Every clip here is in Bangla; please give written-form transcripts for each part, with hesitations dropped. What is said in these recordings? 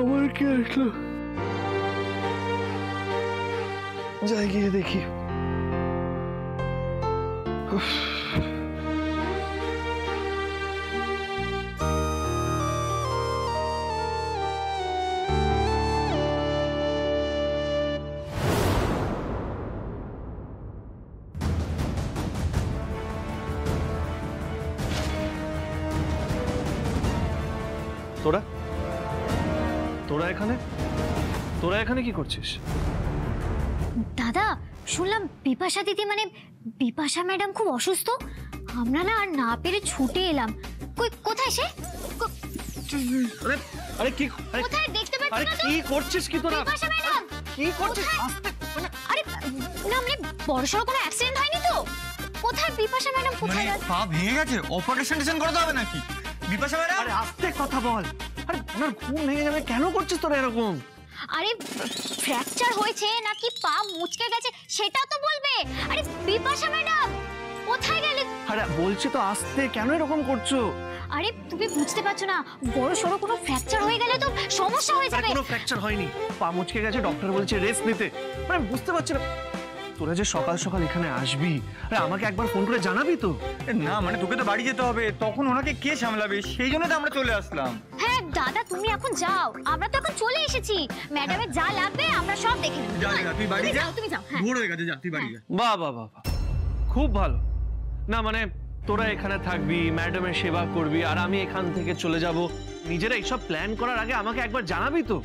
আমার কি আসলো? যাই গিয়ে দেখি। তোরা তোরা এখানে তোরা এখানে কি করছিস? দাদা শুনলাম বিপাশা দিদি মানে বিপাশা ম্যাডাম খুব অসুস্থ, আমরা না আর না পেরে ছুটে এলাম। কোথায় সে? আরে আরে কি কোথায় দেখতে পাচ্ছ না? কি করছিস কি তোরা? বিপাশা ম্যাডাম কি করছিস? আস্তে। আরে না মানে বড়সড় কোনো অ্যাক্সিডেন্ট হয়নি তো? কোথায় বিপাশা ম্যাডাম? কোথায় পা ভেঙে গেছে? অপারেশন করতে হবে নাকি? বিপাশা ম্যাডাম আরে আস্তে কথা বল। আরে ওনার ঘুম ভেঙে যাবে, কেন করছিস তোরা এরকম? আরে ফ্র্যাকচার হয়েছে নাকি পা মুচকে গেছে সেটা তো বলবে। আরে বিপাশা ম্যাডাম কোথায় গেলে? আরে বলছি তো আস্তে, কেন এরকম করছো? আরে তুমি বুঝতে পারছো না, বড় সড়ো কোনো ফ্র্যাকচার হয়ে গেলে তো সমস্যা হয়ে যাবে। কোনো ফ্র্যাকচার হয়নি, পা মুচকে গেছে, ডক্টর বলছে রেস্ট নিতে। মানে বুঝতে পারছি না, তোরা যে সকাল সকাল এখানে আসবি, আরে আমাকে একবার ফোন করে জানাবি তো? না মানে তোকে তো বাড়ি যেতে হবে, তখন ওনাকে কে সামলাবে, সেই জন্য তো আমরা চলে আসলাম। হ্যাঁ দাদা তুমি এখন যাও, আমরা তো এখন চলে এসেছি, ম্যাডামের যা লাগবে আমরা সব দেখে নেব। যা তুই বাড়ি যা, তুমি যাও। ভোর হয়ে গেছে, যা তুই বাড়ি যা। বাহ বাহ বাহ, খুব ভালো। না মানে তোরা এখানে থাকবি, ম্যাডামের সেবা করবি, আর আমি এখান থেকে চলে যাব। নিজেরা এইসব প্ল্যান করার আগে আমাকে একবার জানাবি তো?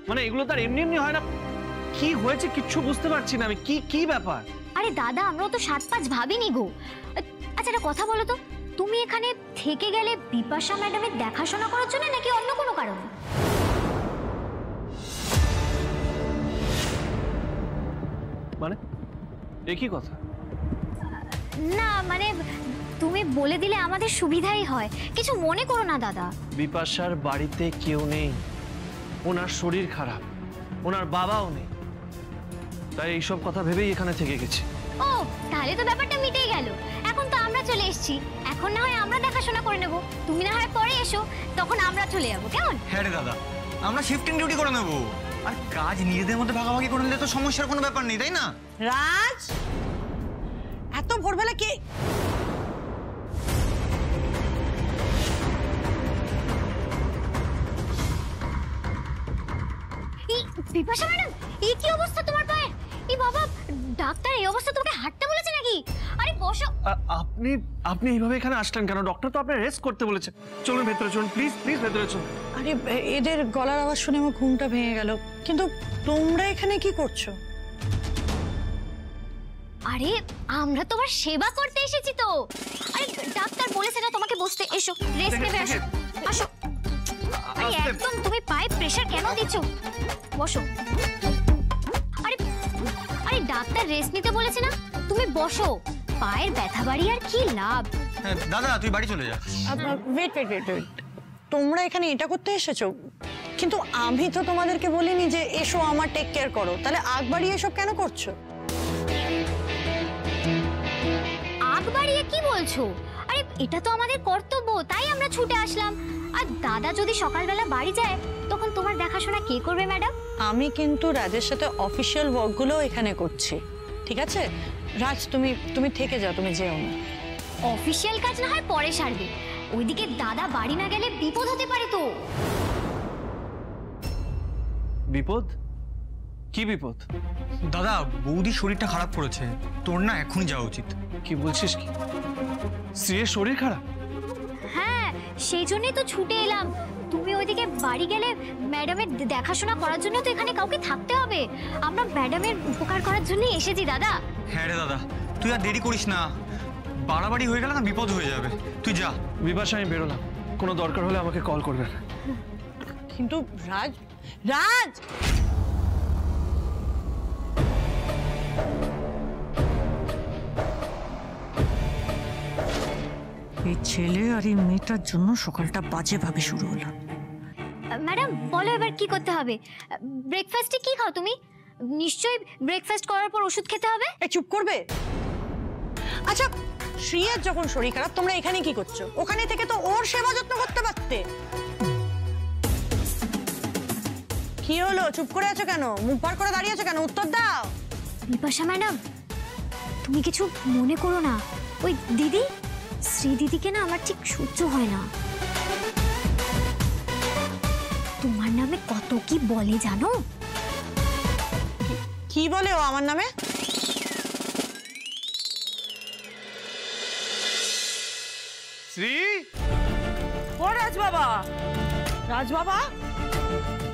মানে এগুলো তো আর এমনি এমনি হয় না। কি হয়েছে কিচ্ছু বুঝতে পারছি না আমি, কি ব্যাপার? আরে দাদা আমরাও তো ৭-৫ ভাবিনি গো। আচ্ছা একটা কথা বলো তো, তুমি এখানে থেকে গেলে বিপাশা ম্যাডামের দেখাশোনা করার জন্য নাকি অন্য কোনো কারণে? মানে একই কথা? না মানে তুমি বলে দিলে আমাদের সুবিধাই হয়, কিছু মনে করো না দাদা। বিপাশার বাড়িতে কেউ নেই, ওনার শরীর খারাপ, ওনার বাবাও নেই, তাই এইসব কথা ভেবেই এখানে থেকে গেছি। ও তাহলে তো ব্যাপারটা মিটেই গেল। এখন তো আমরা চলে এসেছি, এখন না হয় আমরা দেখাশোনা করে নেব, তুমি না হয় পরে এসো, তখন আমরা চলে যাবো, কেমন? হ্যাঁ রে দাদা, আমরা শিফটিং ডিউটি করে নেবো, আর কাজ নিজেদের মধ্যে ভাগাভাগি করে নিলে তো সমস্যার কোনো ব্যাপার নেই, তাই না? রাজ এত ভোরবেলা কে? বিপাশা ম্যাডাম এই কি অবস্থা তোমার পায়ের? এই বাবা, ডাক্তার এই অবস্থা তোমাকে হাঁটতে বলেছে নাকি? আরে বসো। আপনি এইভাবে এখানে আসলেন কেন? ডক্টর তো আপনার রেস্ট করতে বলেছে। চলুন ভেতরে চলুন, প্লিজ প্লিজ ভেতরে চলুন। আরে এদের গলার আওয়াজ শুনে আমার ঘুমটা ভেঙে গেল, কিন্তু তোমরা এখানে কি করছো? আরে আমরা তোমার সেবা করতে এসেছি তো। আরে ডাক্তার বলেছে না তোমাকে বসতে, এসো রেস্ট নেবে, আসো আসো। আরে একদম তুমি পায়ে প্রেসার কেন দিচ্ছ? বসো। আরে আরে ডাক্তার রেস্ট নিতে বলেছে না, তুমি বসো। পায়ের ব্যথা বাড়ি আর কি লাভ? দাদা তুই বাড়ি চলে যা। ওয়েট ওয়েট ওয়েট ওয়েট, তোমরা এখানে এটা করতে এসেছো? কিন্তু আমি তো তোমাদেরকে বলিনি যে এসো আমার টেক কেয়ার করো, তাহলে আগ বাড়িয়ে এসব কেন করছো? আগ বাড়িয়ে কি বলছো? আরে এটা তো আমাদের কর্তব্য, তাই আমরা ছুটে আসলাম। আর দাদা যদি সকালবেলা বাড়ি যায় তখন তোমার দেখাশোনা কে করবে ম্যাডাম? আমি কিন্তু রাজের সাথে অফিসিয়াল ওয়ার্কগুলো এখানে করছি, ঠিক আছে? রাজ তুমি থেকে যাও, তুমি যেও না। অফিসিয়াল কাজ না হয় পরে সারবে, ওইদিকে দাদা বাড়ি না গেলে বিপদ হতে পারে তো। বিপদ? কি বিপদ? দাদা বৌদির শরীরটা খারাপ করেছে, তোর না এখনই যাওয়া উচিত। কি বলছিস? কি স্ত্রীর শরীর খারাপ? হ্যাঁ সেই জন্যই তো ছুটে এলাম। তুমি ওইদিকে বাড়ি গেলে ম্যাডামের দেখাশোনা করার জন্য তো এখানে কাউকে থাকতে হবে। আমরা ম্যাডামের উপকার করার জন্যই এসেছি দাদা। হ্যাঁ রে দাদা, তুই আর দেরি করিস না, বাড়াবাড়ি হয়ে গেলে না বিপদ হয়ে যাবে, তুই যা। বিপাশা আমি বেরোলাম, কোনো দরকার হলে আমাকে কল করবেন। কিন্তু রাজ, রাজ এই ছেলে আর এই মেয়েটার জন্য সকালটা বাজেভাবে শুরু হলো। ম্যাডাম বলো এবার কি করতে হবে? ব্রেকফাস্টে কি খাও তুমি? নিশ্চয়ই ব্রেকফাস্ট করার পর ওষুধ খেতে হবে। এই চুপ করবে? আচ্ছা শ্রিয়ার যখন শরীর খারাপ তোমরা এখানে কি করছো? ওখানে থেকে তো ওর সেবা যত্ন করতে পারতে। কি হলো, চুপ করে আছো কেন? মুখ ভার করে দাঁড়িয়ে আছো কেন? উত্তর দাও। বিপাশা ম্যাডাম, তুমি কিছু মনে করো না। ওই দিদি, শ্রী দিদিকে না আমার ঠিক সহ্য হয় না। তোমার নামে কত কি বলে জানো? কি বলে ও আমার নামে? শ্রী, ও রাজ বাবা, রাজ বাবা,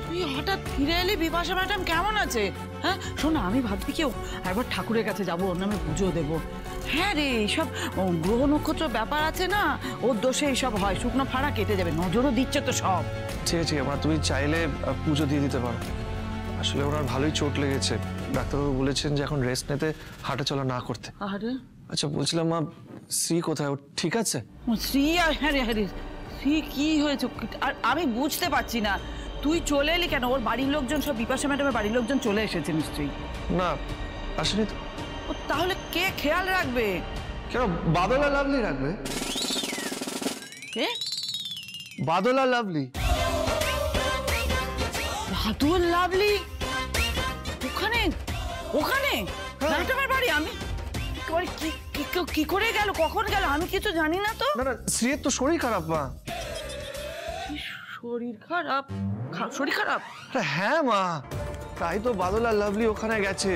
তুই হঠাৎ ফিরে এলি। বিপাশা ম্যাডাম কেমন আছে? হ্যাঁ শোনো, আমি ভাবছি কেউ একবার ঠাকুরের কাছে যাবো, ওর নামে পুজো দেবো। হ্যাঁ রে, এইসব গ্রহ নক্ষত্র ব্যাপার আছে না, ওর দোষে এইসব হয়। শুকনো ফাড়া কেটে যাবে, নজরও দিচ্ছে তো সব। ঠিক আছে মা, তুমি চাইলে পুজো দিয়ে দিতে পারো। আসলে ওনার ভালোই চোট লেগেছে, ডাক্তারবাবু বলেছেন যে এখন রেস্ট নিতে, হাঁটা চলা না করতে। আরে আচ্ছা বলছিলাম মা, শ্রী কোথায়? ও ঠিক আছে? শ্রী, হ্যাঁ রে, হ্যাঁ রে, শ্রী কি হয়েছে? আর আমি বুঝতে পারছি না, তুই চলে এলি কেন? ওর বাড়ির লোকজন সব, বিপাশা ম্যাডামের বাড়ির লোকজন চলে এসেছে নিশ্চয়ই। না আসেনি তো। তাহলে কে খেয়াল রাখবে? কেন, বাদল আর লাভলি রাখবে। কে? বাদল আর লাভলি। বাদল লাভলি ওখানে? ওখানে ম্যাডামের বাড়ি? আমি কি করে গেল, কখন গেল? আমি কিছু জানি না তো। না না, শ্রীয়ের তো শরীর খারাপ মা। শরীর খারাপ? শরীর খারাপ? হ্যাঁ মা, তাই তো বাদল আর লাভলি ওখানে গেছে।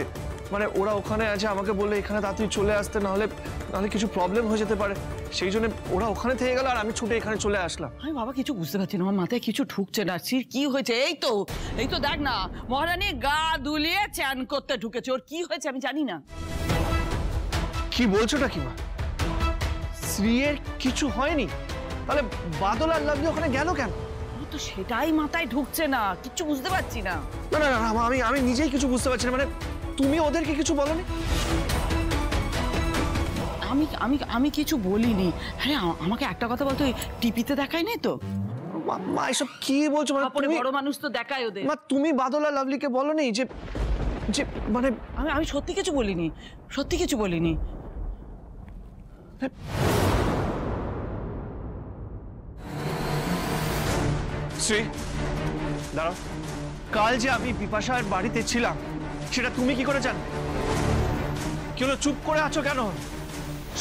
মানে ওরা ওখানে আছে, আমাকে বললে এখানে তাড়াতাড়ি চলে আসতে, নাহলে কিছু প্রবলেম হয়ে যেতে পারে। সেই জন্য ওরা ওখানে থেকে গেল আর আমি ছুটে এখানে চলে আসলাম। আমি বাবা কিছু বুঝতে পারছি না, আমার মাথায় কিছু ঢুকছে না। কি হয়েছে? এই তো দেখ না, মহারানী গা দুলিয়ে চান করতে ঢুকেছে। ওর কি হয়েছে আমি জানি না। কি বলছোটা কি মা? শ্রীয়ের কিছু হয়নি? তাহলে বাদল আর লাভলি ওখানে গেল কেন? আমার তো সেটাই মাথায় ঢুকছে না, কিচ্ছু বুঝতে পারছি না। না না না, আমি নিজেই কিছু বুঝতে পারছি না। মানে তুমি ওদেরকে কিছু বলোনি? আমি কিছু বলিনি। হ্যাঁ আমাকে একটা কথা বলতো, টিভিতে দেখায়নি তো? মা এসব কি বলছো? মানে বড় মানুষ তো দেখায় ওদের। মা তুমি বাদল আর লাভলিকে বলোনি যে যে মানে আমি সত্যি কিছু বলিনি, সত্যি কিছু বলিনি। শ্রী দাঁড়াও, কাল যে আমি বিপাশার বাড়িতে ছিলাম সেটা তুমি কি করে জানলে? কি হলো, চুপ করে আছো কেন?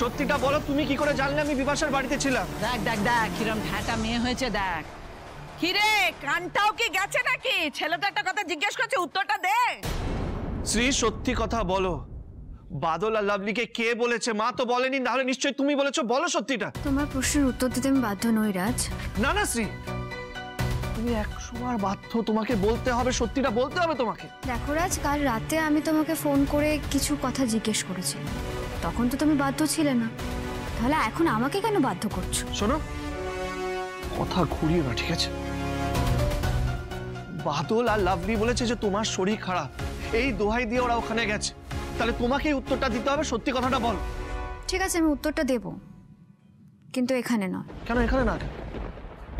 সত্যিটা বলো, তুমি কি করে জানলে আমি বিপাশার বাড়িতে ছিলাম? দেখ দেখ দেখ, কিরম ঢাটা মেয়ে হয়েছে দেখ। কিরে, কানটাও কি গেছে নাকি? ছেলেটা একটা কথা জিজ্ঞেস করছে, উত্তরটা দে। শ্রী সত্যি কথা বলো, বাদল আর লাভলিকে কে বলেছে? মা তো বলেনি, নাহলে নিশ্চয়ই তুমি বলেছো। বলো সত্যিটা। তোমার প্রশ্নের উত্তর দিতে আমি বাধ্য নই রাজ। না না শ্রী, তুমি 100 বার বাধ্য, তোমাকে বলতে হবে, সত্যিটা বলতে হবে তোমাকে। দেখো রাজ, কাল রাতে আমি তোমাকে ফোন করে কিছু কথা জিজ্ঞেস করেছি, তখন তো তুমি বাধ্য ছিলে না, তাহলে এখন আমাকে কেন বাধ্য করছো? শোনো, কথা ঘুরিয়ে না, ঠিক আছে? বাদল আর লাভলি বলেছে যে তোমার শরীর খারাপ, এই দোহাই দিয়ে ওরা ওখানে গেছে। তাহলে তোমাকে এই উত্তরটা দিতে হবে, সত্যি কথাটা বল। ঠিক আছে, আমি উত্তরটা দেব, কিন্তু এখানে নয়। কেন এখানে না?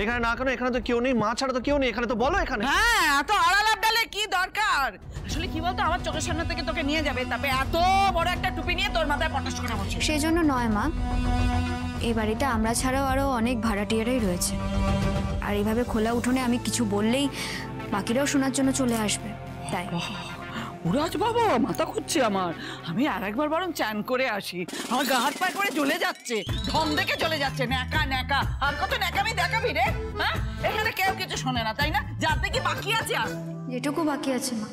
এখানে না কেন? এখানে তো কেউ নেই, মা ছাড়া তো কেউ নেই এখানে, তো বলো এখানে। হ্যাঁ, এত আড়াল আবডালে কি দরকার? আসলে কি বলতো, আমার চোখের সামনে থেকে তোকে নিয়ে যাবে, তারপরে এত বড় একটা টুপি নিয়ে তোর মাথায় পটাশ করে বসে। সেই জন্য নয় মা, এই বাড়িতে আমরা ছাড়াও আরো অনেক ভাড়াটিয়ারাই রয়েছে, আর এইভাবে খোলা উঠোনে আমি কিছু বললেই বাকিরাও শোনার জন্য চলে আসবে, তাই। উরাজ বাবা, মাথা ঘুরছে আমার। আমি আর একবার বরং চান করে আসি, আমার গা হাত পা করে জ্বলে যাচ্ছে, ঢম দেখে চলে যাচ্ছে। ন্যাকা ন্যাকা, আর কত ন্যাকামি দেখাবি রে? হ্যাঁ, এখানে কেউ কিছু শোনে না, তাই না? যাতে কি বাকি আছে আর? যেটুকু বাকি আছে মা,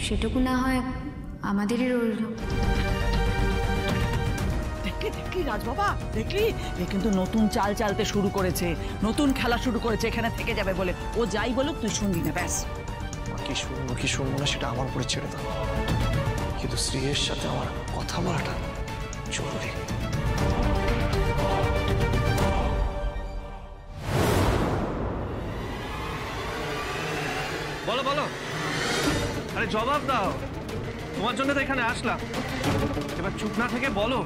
সেটুকু না হয় আমাদেরই রইল। দেখলি রাজ বাবা, দেখলি? এ কিন্তু নতুন চাল চালতে শুরু করেছে, নতুন খেলা শুরু করেছে, এখানে থেকে যাবে বলে। ও যাই বলুক তুই শুনবি না, ব্যাস। কি শুনবো না সেটা আমার উপরে ছেড়ে দাও, কিন্তু শ্রীয়ের সাথে আমার কথা বলাটা জরুরি। বলো বলো, আরে জবাব দাও, তোমার জন্য তো এখানে আসলাম, এবার চুপ না থেকে বলো।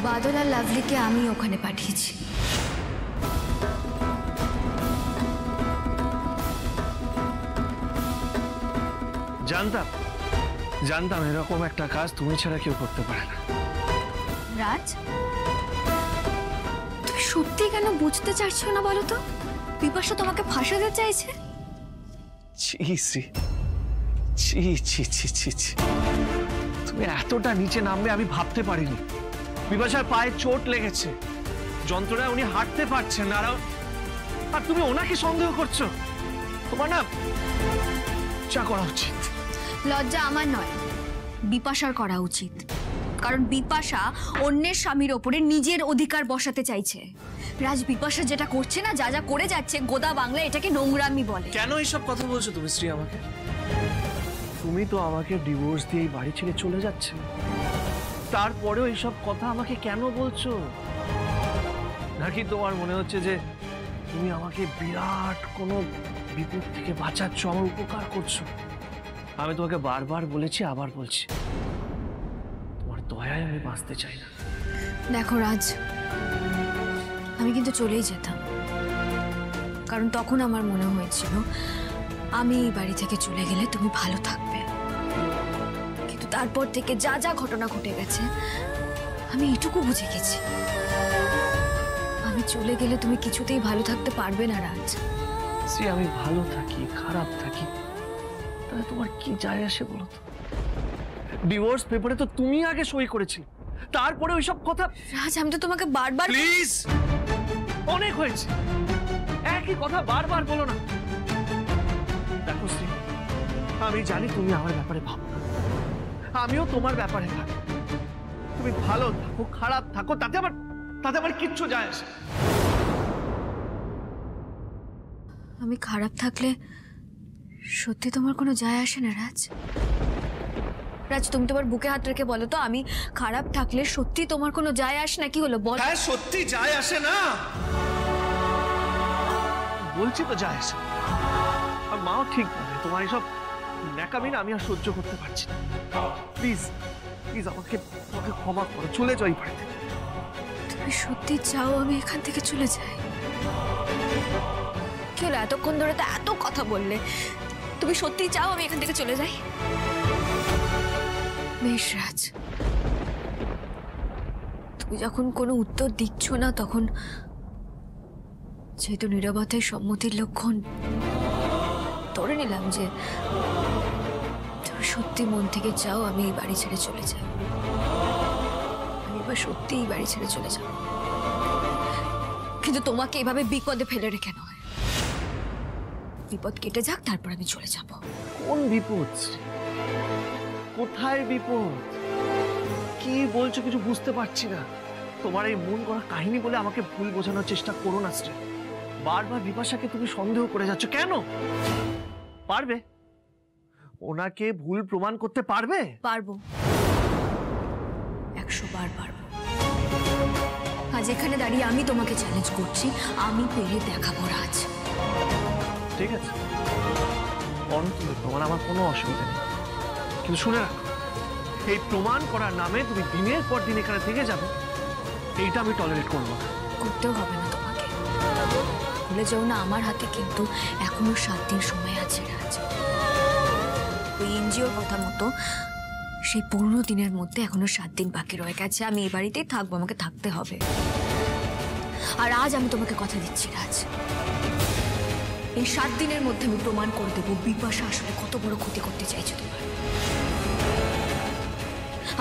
বাদল আর লাভলিকে আমি ওখানে পাঠিয়েছি। জানতাম এরকম একটা কাজ তুমি ছাড়া কেউ করতে পারে না। রাজ, তুমি সত্যি কেন বুঝতে চাইছো না বলো তো? বিপাশা তোমাকে ফাঁসাতে চাইছে? ছি শ্রী, ছি ছি ছি ছি ছি, তুমি এতটা নিচে নামবে আমি ভাবতে পারিনি। বিপাশার পায়ে চোট লেগেছে, যন্ত্রণায় উনি হাঁটতে পারছেন না, আর তুমি ওনাকে সন্দেহ করছো। তোমার না যা করা উচিত। লজ্জা আমার নয়, বিপাশার করা উচিত। কারণ বিপাশা অন্যের স্বামীর ওপরে নিজের অধিকার বসাতে চাইছে। রাজ, বিপাশা যেটা করছে না, যা যা করে যাচ্ছে, গোদা বাংলা এটাকে নোংরামি বলে। কেন এইসব কথা বলছো তুমি শ্রী আমাকে? তুমি তো আমাকে ডিভোর্স দিয়ে এই বাড়ি ছেড়ে চলে যাচ্ছে, তারপরেও এইসব কথা আমাকে কেন বলছো? নাকি তোমার মনে হচ্ছে যে তুমি আমাকে বিরাট কোনো বিপদ থেকে বাঁচাচ্ছ, আমার উপকার করছো? আমি তোমাকে বারবার বলেছি, আবার বলছি, তোমার দয়ায় আমি বাঁচতে চাই না। দেখো রাজ, আমি কিন্তু চলেই যেতাম, কারণ তখন আমার মনে হয়েছিল আমি এই বাড়ি থেকে চলে গেলে তুমি ভালো থাকবে। কিন্তু তারপর থেকে যা যা ঘটনা ঘটে গেছে, আমি এটুকু বুঝে গেছি আমি চলে গেলে তুমি কিছুতেই ভালো থাকতে পারবে না রাজ। শ্রী, আমি ভালো থাকি খারাপ থাকি তাহলে তোমার কি যায় আসে বলো তো? ডিভোর্স পেপারে তো তুমি আগে সই করেছিলে, তারপরে ওইসব কথা। রাজ, আমি তো তোমাকে বারবার। প্লিজ, অনেক হয়েছে, একই কথা বারবার বলো না। দেখো শ্রী, আমি জানি তুমি আমার ব্যাপারে ভাবো না, আমিও তোমার ব্যাপারে ভাবি। তুমি ভালো থাকো খারাপ থাকো তাতে আমার কিচ্ছু যায় আসে। আমি খারাপ থাকলে সত্যি তোমার কোনো যায় আসে না রাজ? রাজ, তুমি তোমার বুকে হাত রেখে বলো তো, আমি খারাপ থাকলে সত্যি তোমার কোনো যায় আসে না? কি হলো বল? হ্যাঁ, সত্যি যায় আসে না, বলছি তো যায় আসে। আর মাও ঠিক বলে, তোমার এসব ন্যাকামি না আমি আর সহ্য করতে পারছি না। প্লিজ প্লিজ আমাকে ক্ষমা করো, চলে যাই বাড়ি থেকে। তুমি সত্যি চাও আমি এখান থেকে চলে যাই? কি হলো, এতক্ষণ ধরে তো এত কথা বললে, তুমি সত্যি চাও আমি এখান থেকে চলে যাই? বেশ রাজ, তুমি যখন কোনো উত্তর দিচ্ছ না, তখন যেহেতু নীরবতাই সম্মতির লক্ষণ, ধরে নিলাম যে তুমি সত্যি মন থেকে চাও আমি এই বাড়ি ছেড়ে চলে যাই। আমি এবার সত্যি এই বাড়ি ছেড়ে চলে যাব, কিন্তু তোমাকে এভাবে বিপদে ফেলে রেখে নয়। বিপদ কেটে যাক, তারপর আমি চলে যাব। কোন বিপদ? কোথায় বিপদ? কি বলছো কিছু বুঝতে পারছি না। তোমার এই মন করা কাহিনী বলে আমাকে ভুল বোঝানোর চেষ্টা করো না শ্রী। বারবার বিপাশাকে তুমি সন্দেহ করে যাচ্ছ কেন? পারবে? ওনাকে ভুল প্রমাণ করতে পারবে? পারবো, 100 বার পারবো। আজ এখানে দাঁড়িয়ে আমি তোমাকে চ্যালেঞ্জ করছি, আমি পেরে দেখাবো রাজ। ঠিক আছে, তুমি প্রমাণ, আমার কোনো অসুবিধা নেই, কিন্তু শুনে রাখো, এই প্রমাণ করার নামে তুমি দিনের পর দিন এখানে থেকে যাবে, এইটা আমি টলারেট করবো না। করতেও হবে না তোমাকে। ভুলে যাও না, আমার হাতে কিন্তু এখনো 7 দিন সময় আছে রাজ। ওই এনজিওর কথা মতো সেই 15 দিনের মধ্যে এখনো 7 দিন বাকি রয়ে গেছে। আমি এই বাড়িতেই থাকবো, আমাকে থাকতে হবে। আর আজ আমি তোমাকে কথা দিচ্ছি রাজ, এই 7 দিনের মধ্যে আমি প্রমাণ করে দেবো বিপাশা আসলে কত বড় ক্ষতি করতে চাইছে তোমার।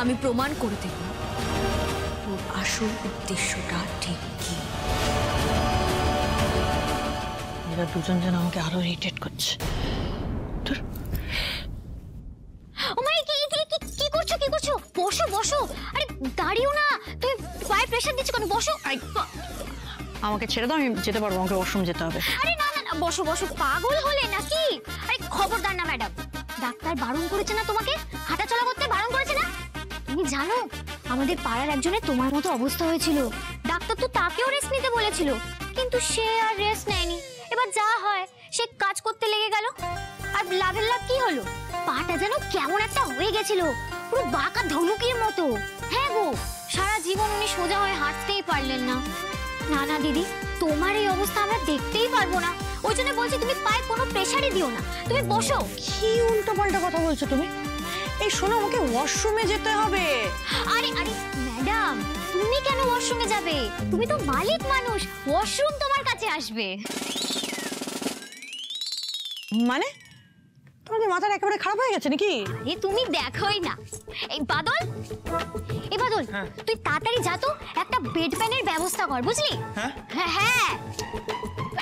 আমি প্রমাণ করে দেব ওর আসল উদ্দেশ্যটা ঠিক কি। এরা দুজন যেন আমাকে আরো ইরিটেট করছে। ও মাই, কি করছো? বসো বসো। আরে দাঁড়িও না, তুমি পায়ে প্রেসার দিচ্ছ কেন? বসো। আমাকে ছেড়ে দাও, আমি যেতে পারবো, আমাকে ওয়াশরুম যেতে হবে। আরে না না, বসো বসো। পাগল হলে নাকি? আরে খবরদার না ম্যাডাম, ডাক্তার বারণ করেছে না তোমাকে, হাঁটাচলা করতে বারণ করেছে না? তুমি জানো আমাদের পাড়ার একজনের তোমার মতো অবস্থা হয়েছিল, ডাক্তার তো তাকেও রেস্ট নিতে বলেছিল, কিন্তু সে আর রেস্ট নেয়নি। এবার যা হয় সে কাজ করতে লেগে গেল, আর লাভের লাভ কি হলো? পাটা যেন কেমন একটা হয়ে গেছিল, পুরো বাঁকা ধনুকের মতো। হ্যাঁ গো, সারা জীবন উনি সোজা হয়ে হাঁটতেই পারলেন না। না না দিদি, তোমার এই অবস্থা আমরা দেখতেই পারবো না, ওই জন্য বলছি তুমি পায়ে কোনো প্রেসারই দিও না, তুমি বসো। কি উল্টো পাল্টা কথা বলছো তুমি? এই শোনো, আমাকে ওয়াশরুমে যেতে হবে। আরে আরে ম্যাডাম, তুমি কেন ওয়াশরুমে যাবে? তুমি তো মালিক মানুষ, ওয়াশরুম তোমার কাছে আসবে। মানে তোমার কি মাথাটা একেবারে খারাপ হয়ে গেছে নাকি? আরে তুমি দেখোই না। এই বাদল, এই বাদল, তুই তাড়াতাড়ি যা তো, একটা বেড প্যানের ব্যবস্থা কর, বুঝলি? হ্যাঁ হ্যাঁ।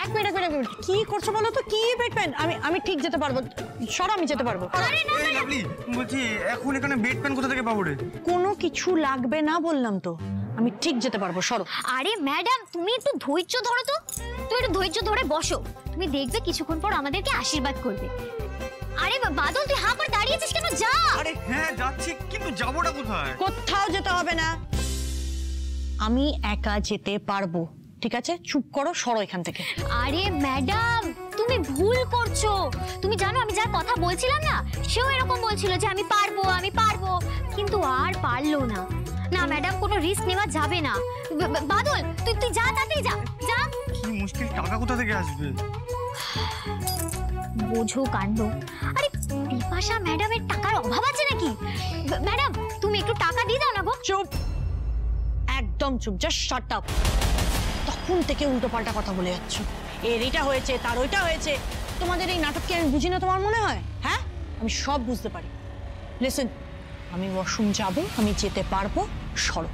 এক মিনিট কি করছো বলো তো? কি বেড প্যান? আমি ঠিক যেতে পারবো, সর, আমি যেতে পারবো। আরে না এই লাভলি, বলছি এখন এখানে বেড প্যান কোথা থেকে পাবো রে? কোনো কিছু লাগবে না বললাম তো, আমি ঠিক যেতে পারবো, সরো। আরে ম্যাডাম, তুমি একটু ধৈর্য ধরো তো, তুমি একটু ধৈর্য ধরে বসো, তুমি দেখবে কিছুক্ষণ পর আমাদেরকে আশীর্বাদ করবে। আরে বাদল, তুই হাঁ করে দাঁড়িয়েছিস কেন? যা। আরে হ্যাঁ যাচ্ছি, কিন্তু যাবোটা কোথায়? কোথাও যেতে হবে না, আমি একা যেতে পারবো, ঠিক আছে? চুপ করো, সরো এখান থেকে। আরে ম্যাডাম, তুমি ভুল করছো। তুমি জানো আমি যার কথা বলছিলাম না, সেও এরকম বলছিল যে আমি পারবো, কিন্তু আর পারলো না। না ম্যাডাম, কোনো রিস্ক নেওয়া যাবে না। বাদল, তুই যা, তাড়াতাড়ি যা। কি মুশকিল, টাকা কোথা থেকে আসবে? বোঝো কাণ্ড। আরে বিপাশা ম্যাডামের টাকার অভাব আছে নাকি? ম্যাডাম, তুমি একটু টাকা দিয়ে দাও না গো। চুপ, একদম চুপ, জাস্ট শাট আপ। তখন থেকে উল্টো পাল্টা কথা বলে যাচ্ছ, এর এটা হয়েছে, তার ওইটা হয়েছে। তোমাদের এই নাটক কি আমি বুঝি না তোমার মনে হয়? হ্যাঁ, আমি সব বুঝতে পারি। লিসেন, আমি ওয়াশরুম যাবো, আমি যেতে পারবো, সরো।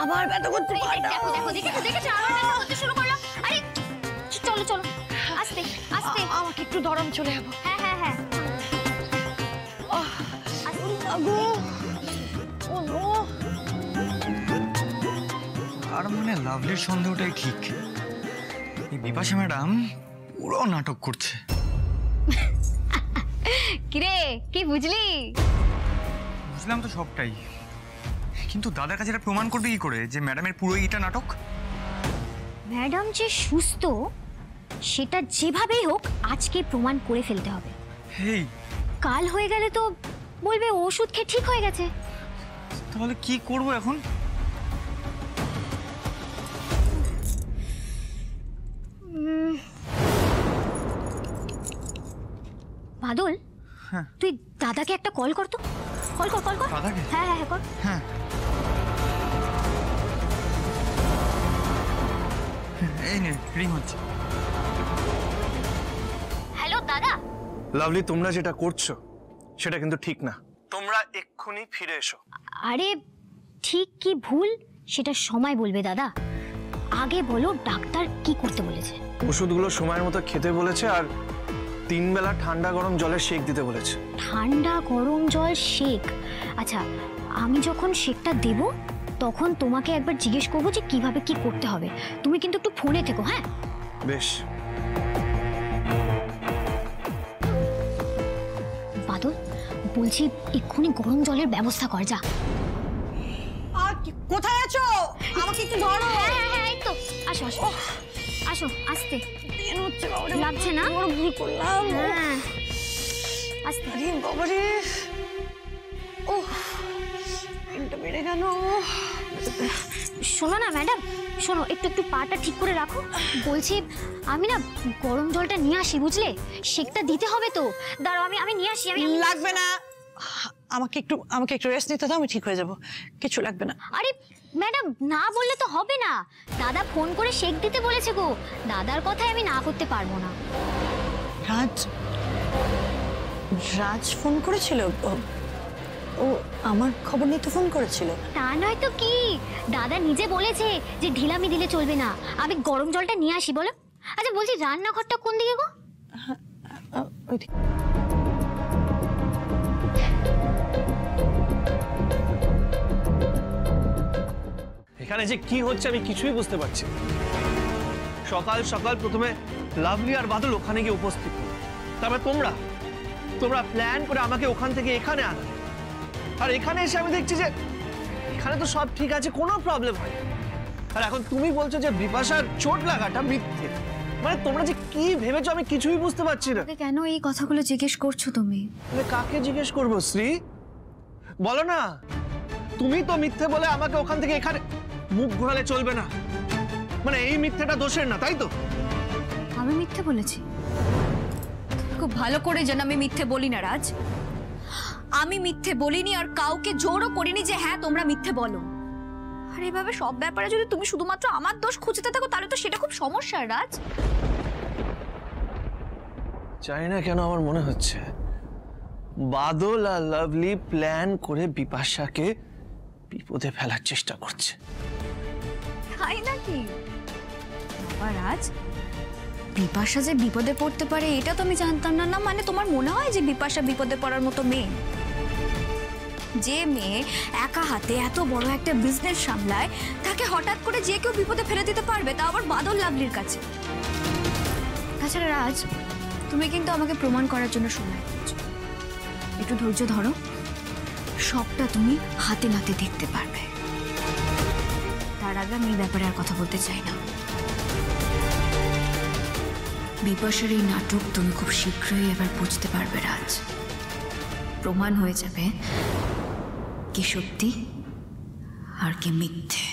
আবার ব্যথা করতে পারো। দেখো আবার ব্যথা করতে শুরু করলো। আরে চলো আস্তে আস্তে। আমাকে একটু ধরম, চলে যাবো। হ্যাঁ। আর মানে লাভলির সন্দেহটাই ঠিক, এই বিপাশা ম্যাডাম পুরো নাটক করছে। কিরে, কি বুঝলি? বুঝলাম তো সবটাই, কিন্তু দাদার কাছে এটা প্রমাণ করবে কি করে যে ম্যাডামের পুরো এটা নাটক? ম্যাডাম যে সুস্থ, সেটা যেভাবেই হোক আজকে প্রমাণ করে ফেলতে হবে। হেই, কাল হয়ে গেলে তো বলবে ওষুধ খেয়ে ঠিক হয়ে গেছে। তাহলে কি করব এখন? বাদল, হ্যাঁ। তুই দাদাকে একটা কল কর তো। কল কর। দাদাকে? হ্যাঁ কর। হ্যাঁ, এই নে রিং হচ্ছে। হ্যালো দাদা। লাভলি, তোমরা যেটা করছো সেটা কিন্তু ঠিক না। তোমরা এক্ষুনি ফিরে এসো। আরে ঠিক কি ভুল সেটা সময় বলবে দাদা। আগে বলো ডাক্তার কি করতে বলেছে? ওষুধগুলো সময়ের মতো খেতে বলেছে, আর 3 বেলা ঠান্ডা গরম জলের শেক দিতে বলেছে। ঠান্ডা গরম জল শেক? আচ্ছা, আমি যখন শেকটা দেব তখন তোমাকে একবার জিজ্ঞেস করবো যে কিভাবে কি করতে হবে। তুমি কিন্তু একটু ফোনে থেকো। হ্যাঁ বেশ। বাদল, বলছি এক্ষুনি গরম জলের ব্যবস্থা কর, যা। কোথায় আছো? আমাকে একটু ধরো। হ্যাঁ, এই তো। আসো আস্তে। লাগছে না? ভুল করলাম। হ্যাঁ, আস্তে। আরে বাবারে, এটা বেড়ে গেল। শোনো না ম্যাডাম, শোনো, একটু পাটা ঠিক করে রাখো। বলছি আমি না গরম জলটা নিয়ে আসি, বুঝলে? শেকটা দিতে হবে তো। দাঁড়াও, আমি নিয়ে আসি। লাগবে না, আমাকে একটু রেস্ট নিতে দাও, আমি ঠিক হয়ে যাব, কিছু লাগবে না। আরে ম্যাডাম, না বললে তো হবে না। দাদা ফোন করে শেক দিতে বলেছে গো। দাদার কথায় আমি না করতে পারবো না। রাজ ফোন করেছিল? ও আমার খবর নিতে ফোন করেছিল? তা নয় তো কি, দাদা নিজে বলেছে যে ঢিলামি দিলে চলবে না। আমি গরম জলটা নিয়ে আসি, বলো। আচ্ছা বলছি, রান্নাঘরটা কোন দিকে গো? ওইদিকে। এখানে যে কি হচ্ছে আমি কিছুই বুঝতে পারছি। সকাল সকাল প্রথমে লাভলি আর বাদল ওখানে গিয়ে উপস্থিত হলো, তারপর তোমরা প্ল্যান করে আমাকে ওখান থেকে এখানে আনা, আর এখানে এসে আমি দেখছি যে এখানে তো সব ঠিক আছে, কোনো প্রবলেম হয়। আর এখন তুমি বলছো যে বিপাশার চোট লাগাটা মিথ্যে। মানে তোমরা যে কি ভেবেছো আমি কিছুই বুঝতে পারছি না। কেন এই কথাগুলো জিজ্ঞেস করছো তুমি? কাকে জিজ্ঞেস করবো শ্রী, বলো না। তুমি তো মিথ্যে বলে আমাকে ওখান থেকে এখানে, মুখ ঘোরালে চলবে না। মানে এই মিথ্যেটা দোষের না, তাই তো? আমি মিথ্যে বলেছি? খুব ভালো করে জানো আমি মিথ্যে বলি না রাজ। আমি মিথ্যে বলিনি আর কাউকে জোরও করিনি যে হ্যাঁ তোমরা মিথ্যে বলো। আর এইভাবে সব ব্যাপারে যদি তুমি শুধুমাত্র আমার দোষ খুঁজতে থাকো তাহলে তো সেটা খুব সমস্যা রাজ। জানি না কেন আমার মনে হচ্ছে বাদল আর লাভলি প্ল্যান করে বিপাশাকে বিপদে ফেলার চেষ্টা করছে। তাই নাকি? বাবা রাজ, বিপাশা যে বিপদে পড়তে পারে এটা তো আমি জানতাম না। না মানে তোমার মনে হয় যে বিপাশা বিপদে পড়ার মতো মেয়ে? যে মেয়ে একা হাতে এত বড় একটা বিজনেস সামলায় তাকে হঠাৎ করে যে কেউ বিপদে ফেলে দিতে পারবে, তা আবার বাদল লাভলির কাছে। তাছাড়া রাজ, তুমি কিন্তু আমাকে প্রমাণ করার জন্য সময় দিচ্ছ। একটু ধৈর্য ধরো, সবটা তুমি হাতে নাতে দেখতে পারবে। তার আগে আমি এই ব্যাপারে আর কথা বলতে চাই না। বিপাশার এই নাটক তুমি খুব শীঘ্রই এবার বুঝতে পারবে রাজ। প্রমাণ হয়ে যাবে কি সত্যি আর কি মিথ্যে।